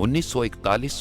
1941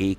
1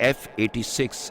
F-86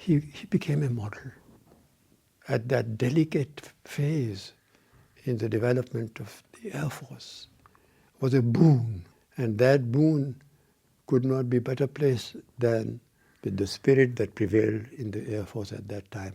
He became a model at that delicate phase in the development of the Air Force. Was a boon, and that boon could not be better placed than with the spirit that prevailed in the Air Force at that time.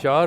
4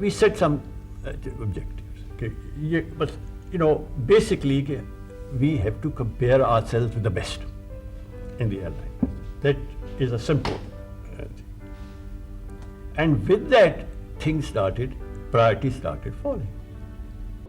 We set some objectives. Okay? But basically, we have to compare ourselves with the best in the airline. That is a simple thing. And with that, things started, priorities started falling.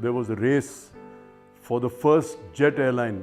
there was a race for the first jet airline.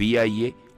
PIA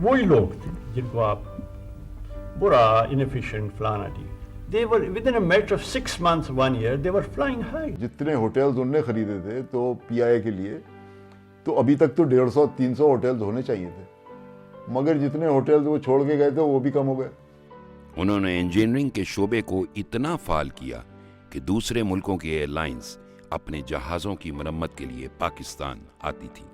وہی لوگ تھے جن کو آپ برا inefficient فلانا T they were within a matter of 6 months 1 year they were flying high. جتنے hotels انہوں نے خریدے تھے تو پی آئی اے کے لیے تو ابھی تک تو 150-300 ہوٹلز ہونے چاہیے تھے، مگر جتنے ہوٹلز وہ چھوڑ کے گئے تھے وہ بھی کم ہو گئے. انہوں نے انجینئرنگ کے شعبے کو اتنا فعال کیا کہ دوسرے ملکوں کی ایئر لائنز اپنے جہازوں کی مرمت کے لیے پاکستان آتی تھی.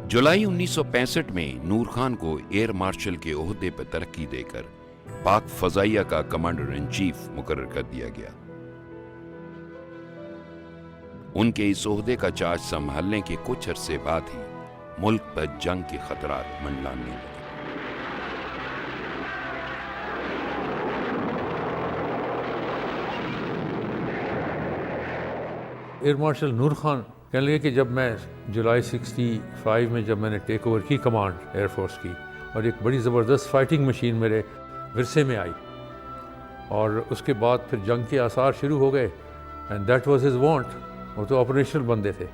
جولائی 1965 میں نور خان کو ایئر مارشل کے عہدے پر ترقی دے کر پاک فضائیہ کا کمانڈر ان چیف مقرر کر دیا گیا. ان کے اس عہدے کا چارج سنبھالنے کے کچھ عرصے بعد ہی ملک پر جنگ کے خطرات منڈلانے لگے. ایئر مارشل نور خان کہنے لگے کہ جب میں جولائی 65 میں جب میں نے ٹیک اوور کی کمانڈ ایئر فورس کی اور ایک بڑی زبردست فائٹنگ مشین میرے ورثے میں آئی اور اس کے بعد پھر جنگ کے آثار شروع ہو گئے and that was his want. وہ تو آپریشنل بندے تھے،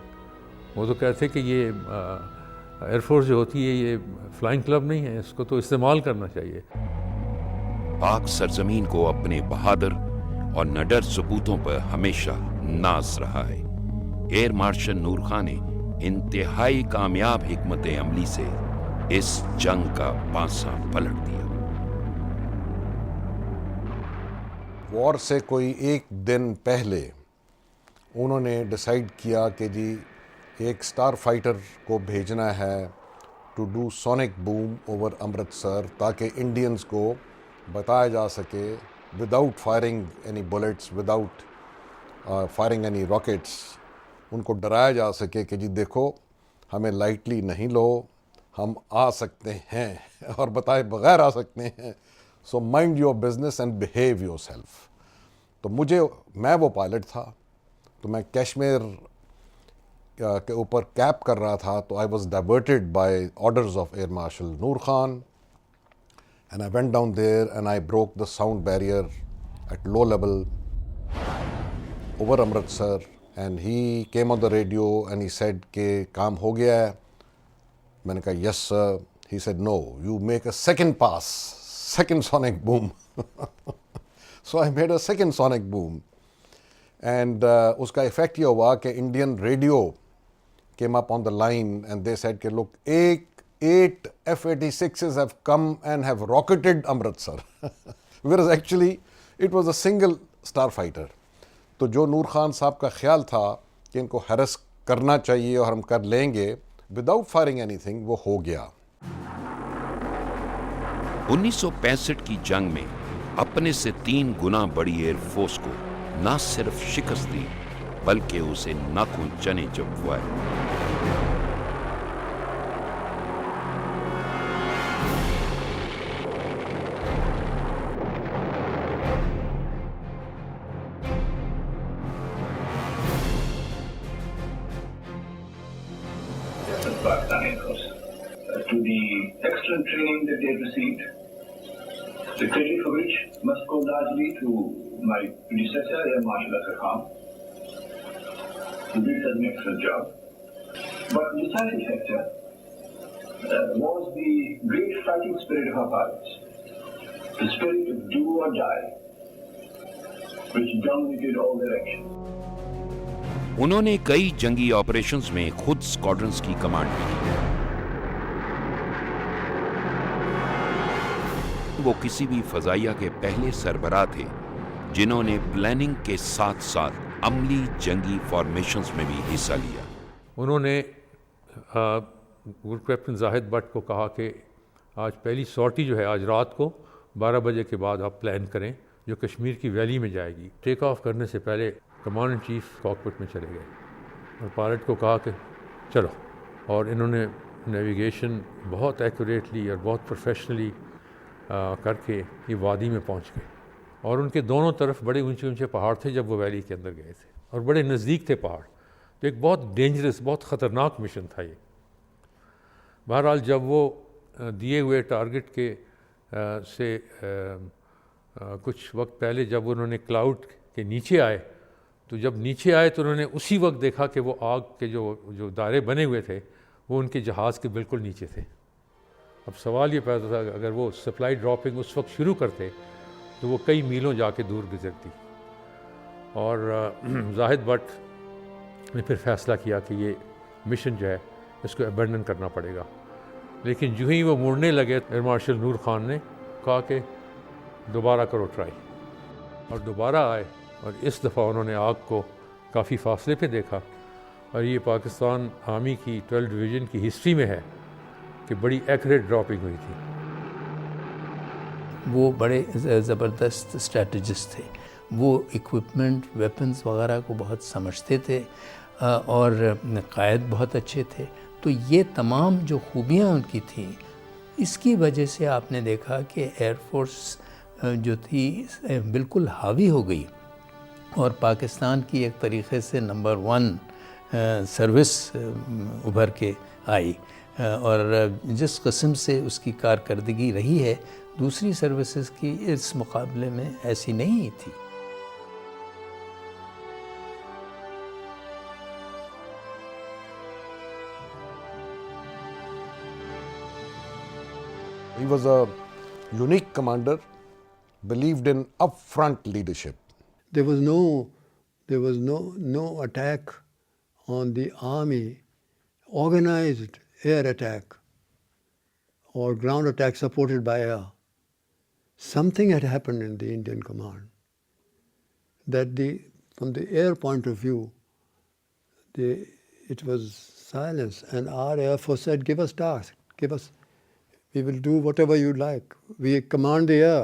وہ تو کہتے کہ یہ ایئر فورس جو ہوتی ہے یہ فلائنگ کلب نہیں ہے، اس کو تو استعمال کرنا چاہیے. پاک سرزمین کو اپنے بہادر اور نڈر ثبوتوں پر ہمیشہ ناز رہا ہے. ایئر مارشل نور خان نے انتہائی کامیاب حکمت عملی سے اس جنگ کا پانسا پلٹ دیا. وار سے کوئی ایک دن پہلے انہوں نے ڈیسائیڈ کیا کہ جی ایک سٹار فائٹر کو بھیجنا ہے to do sonic boom over Amritsar تاکہ انڈینز کو بتایا جا سکے without firing any bullets, without firing any rockets, ان کو ڈرایا جا سکے کہ جی دیکھو ہمیں لائٹلی نہیں لو، ہم آ سکتے ہیں اور بتائے بغیر آ سکتے ہیں، so mind your business and behave yourself. تو میں وہ پائلٹ تھا، تو میں کشمیر کے اوپر کیپ کر رہا تھا، تو I was diverted by orders of air marshal Noor Khan and I went down there and I broke the sound barrier at low level over Amritsar. And he came on the radio and he said کہ کام ہو گیا ہے. میں نے کہا yes sir. He said no, you make a second pass, second sonic boom. So I made a second sonic boom. And اس کا effect یہ ہوا کہ Indian radio came up on the line and they said کہ look 8 F-86s have come and have rocketed Amritsar. Whereas actually it was a single starfighter. تو جو نور خان صاحب کا خیال تھا کہ ان کو ہیرس کرنا چاہیے اور ہم کر لیں گے وداؤٹ فائرنگ اینی تھنگ، وہ ہو گیا. 1965 کی جنگ میں اپنے سے 3 گنا بڑی ایئر فورس کو نہ صرف شکست دی بلکہ اسے ناخن چنے چبوائے. To the excellent training that they had received, the credit for which must go largely to my predecessor, Air Marshal Asghar Khan, who did such an excellent job. But the deciding factor was the great fighting spirit of our pilots, the spirit of do or die, which dominated all their action. انہوں نے کئی جنگی operations میں خود اسکواڈرنز کی command کی. وہ کسی بھی فضائیہ کے پہلے سربراہ تھے جنہوں نے پلاننگ کے ساتھ ساتھ عملی جنگی فارمیشنز میں بھی حصہ لیا. انہوں نے گروپ کیپٹن زاہد بٹ کو کہا کہ آج پہلی سارٹی جو ہے آج رات کو 12 بجے کے بعد آپ پلان کریں جو کشمیر کی ویلی میں جائے گی. ٹیک آف کرنے سے پہلے کمانڈر چیف کاکپٹ میں چلے گئے اور پائلٹ کو کہا کہ چلو، اور انہوں نے نیویگیشن بہت ایکوریٹلی اور بہت پروفیشنلی کر کے یہ وادی میں پہنچ گئے. اور ان کے دونوں طرف بڑے اونچے اونچے پہاڑ تھے جب وہ ویلی کے اندر گئے تھے اور بڑے نزدیک تھے پہاڑ. تو ایک بہت ڈینجرس، بہت خطرناک مشن تھا یہ. بہرحال جب وہ دیے ہوئے ٹارگٹ کے سے کچھ وقت پہلے جب انہوں نے کلاؤڈ کے نیچے آئے، تو جب نیچے آئے تو انہوں نے اسی وقت دیکھا کہ وہ آگ کے جو دائرے بنے ہوئے تھے وہ ان کے جہاز کے بالکل نیچے تھے. اب سوال یہ پیدا تھا کہ اگر وہ سپلائی ڈراپنگ اس وقت شروع کرتے تو وہ کئی میلوں جا کے دور گزرتی. اور زاہد بٹ نے پھر فیصلہ کیا کہ یہ مشن جو ہے اس کو ابینڈن کرنا پڑے گا. لیکن جو ہی وہ مڑنے لگے ایئر مارشل نور خان نے کہا کہ دوبارہ کرو ٹرائی، اور دوبارہ آئے. اور اس دفعہ انہوں نے آگ کو کافی فاصلے پہ دیکھا. اور یہ پاکستان آرمی کی 12 ڈویژن کی ہسٹری میں ہے کہ بڑی ایکوریٹ ڈراپنگ ہوئی تھی. وہ بڑے زبردست اسٹریٹجسٹ تھے. وہ اکوپمنٹ، ویپنز وغیرہ کو بہت سمجھتے تھے اور قائد بہت اچھے تھے. تو یہ تمام جو خوبیاں ان کی تھیں، اس کی وجہ سے آپ نے دیکھا کہ ایئر فورس جو تھی بالکل حاوی ہو گئی اور پاکستان کی ایک طریقے سے نمبر 1 سروس ابھر کے آئی. اور جس قسم سے اس کی کارکردگی رہی ہے دوسری سروسز کی اس مقابلے میں ایسی نہیں تھی. He was a unique commander, believed in upfront leadership. There was no attack on the army, organized air attack or ground attack supported by air. Something had happened in the Indian command that from the air point of view, it was silence, and our Air Force said, give us tasks, we will do whatever you like. We command the air.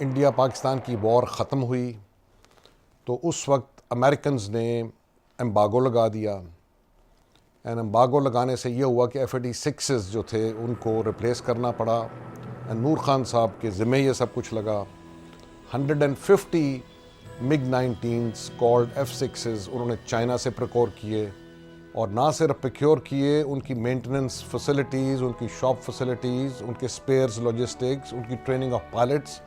India Pakistan کی وار ختم ہوئی تو اس وقت Americans نے embargo لگا دیا. And embargo لگانے سے یہ ہوا کہ F-86 جو تھے ان کو ریپلیس کرنا پڑا. نور خان صاحب کے ذمہ یہ سب کچھ لگا. 150 MiG-19s called F-6s انہوں نے چائنا سے پروکیور کیے، اور نہ صرف پروکیور کیے، ان کی مینٹیننس فیسلٹیز، ان کی شاپ فیسلٹیز، ان کے اسپیئرز، لاجسٹکس، ان کی ٹریننگ آف پائلٹس،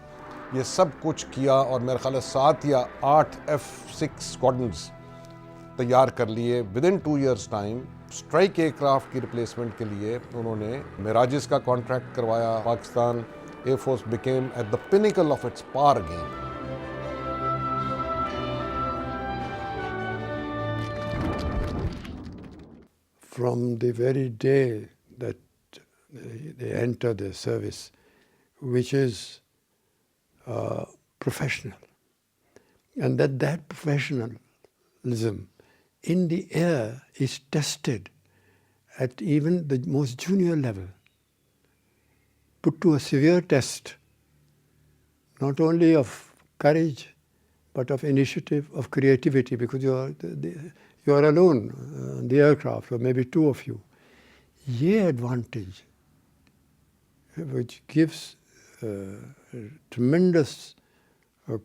یہ سب کچھ کیا. اور میرے خیال ہے 7 یا 8 F-6 اسکواڈنز تیار کر لیے. Within 2 years time strike aircraft کی ریپلیسمنٹ کے لیے انہوں نے میراجز کا کانٹریکٹ کروایا. Pakistan Air Force became at the pinnacle of its power again. From the very day that they enter the service, which is professional, and that professionalism in the air is tested at even the most junior level, put to a severe test, not only of courage, but of initiative, of creativity, because you are alone on the aircraft, or maybe 2 of you. Ye advantage, which gives tremendous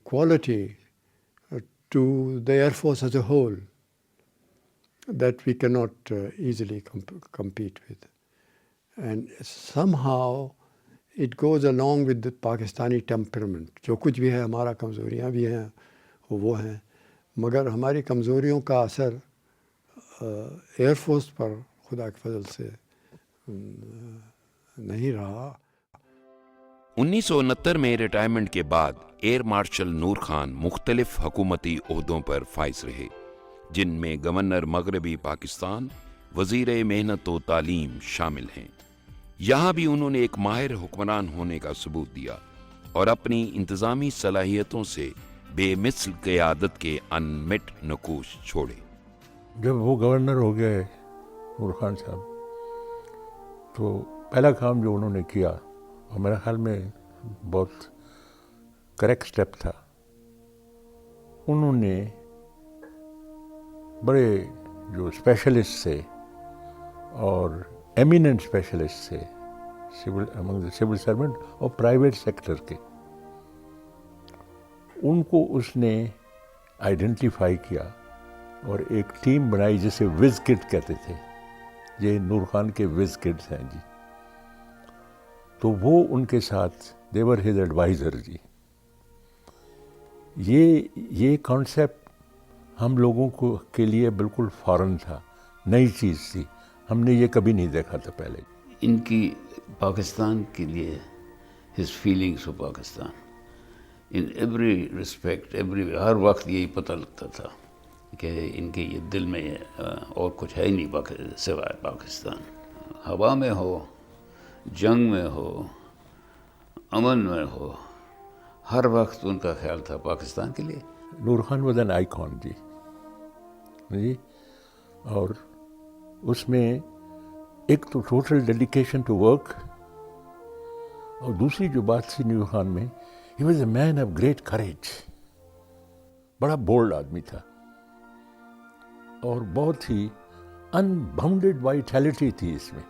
quality to the Air Force as a whole, that we cannot easily compete with. And somehow it goes along with the Pakistani temperament. جو کچھ بھی ہے ہمارا کمزوریاں بھی ہیں وہ ہیں، مگر ہماری کمزوریوں کا اثر ایئر فورس پر خدا کے فضل سے نہیں رہا. 1969 میں ریٹائرمنٹ کے بعد ایئر مارشل نور خان مختلف حکومتی عہدوں پر فائز رہے، جن میں گورنر مغربی پاکستان، وزیر محنت و تعلیم شامل ہیں. یہاں بھی انہوں نے ایک ماہر حکمران ہونے کا ثبوت دیا اور اپنی انتظامی صلاحیتوں سے بے مثل قیادت کے انمٹ نقوش چھوڑے. جب وہ گورنر ہو گئے نور خان صاحب، تو پہلا کام جو انہوں نے کیا، اور میرے خیال میں بہت کریکٹ سٹیپ تھا، انہوں نے بڑے جو اسپیشلسٹ تھے اور ایمیننٹ اسپیشلسٹ تھے سول سرونٹ اور پرائیویٹ سیکٹر کے، ان کو اس نے آئیڈینٹیفائی کیا اور ایک ٹیم بنائی جسے وز کڈ کہتے تھے. یہ نور خان کے وز کڈز ہیں جی. تو وہ ان کے ساتھ دیور ہز ایڈوائزر جی. یہ کانسیپٹ ہم لوگوں کو کے لیے بالکل فارن تھا، نئی چیز تھی، ہم نے یہ کبھی نہیں دیکھا تھا پہلے. ان کی پاکستان کے لیے his feelings of Pakistan in every respect, ہر وقت یہی پتہ لگتا تھا کہ ان کے یہ دل میں اور کچھ ہے ہی نہیں سوائے پاکستان. ہوا میں ہو، جنگ میں ہو، امن میں ہو، ہر وقت ان کا خیال تھا پاکستان کے لیے. نور خان واز این آئیکن جی. اور اس میں ایک تو ٹوٹل ڈیڈیکیشن ٹو ورک، اور دوسری جو بات تھی نور خان میں، he was a man of great courage. بڑا بولڈ آدمی تھا اور بہت ہی ان باؤنڈیڈ وائٹیلٹی تھی اس میں،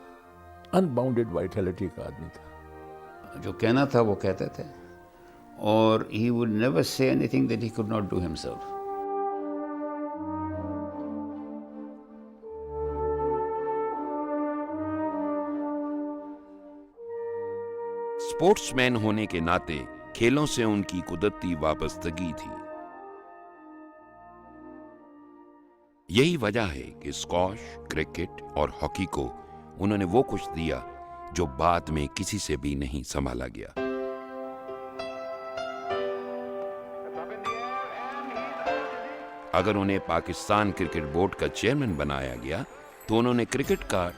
ان باؤنڈیڈ وائٹیلٹی کا آدمی تھا. جو کہنا تھا وہ کہتے تھے، اور he would never say anything that he could not do himself. Sportsman ہونے کے ناطے کھیلوں سے ان کی قدرتی وابستگی تھی. یہی وجہ ہے کہ اسکواش، کرکٹ اور ہاکی کو انہوں نے وہ کچھ دیا جو بعد میں کسی سے بھی نہیں سنبھالا گیا. اگر انہیں پاکستان کرکٹ بورڈ کا چیئرمین بنایا گیا تو انہوں نے کرکٹ کا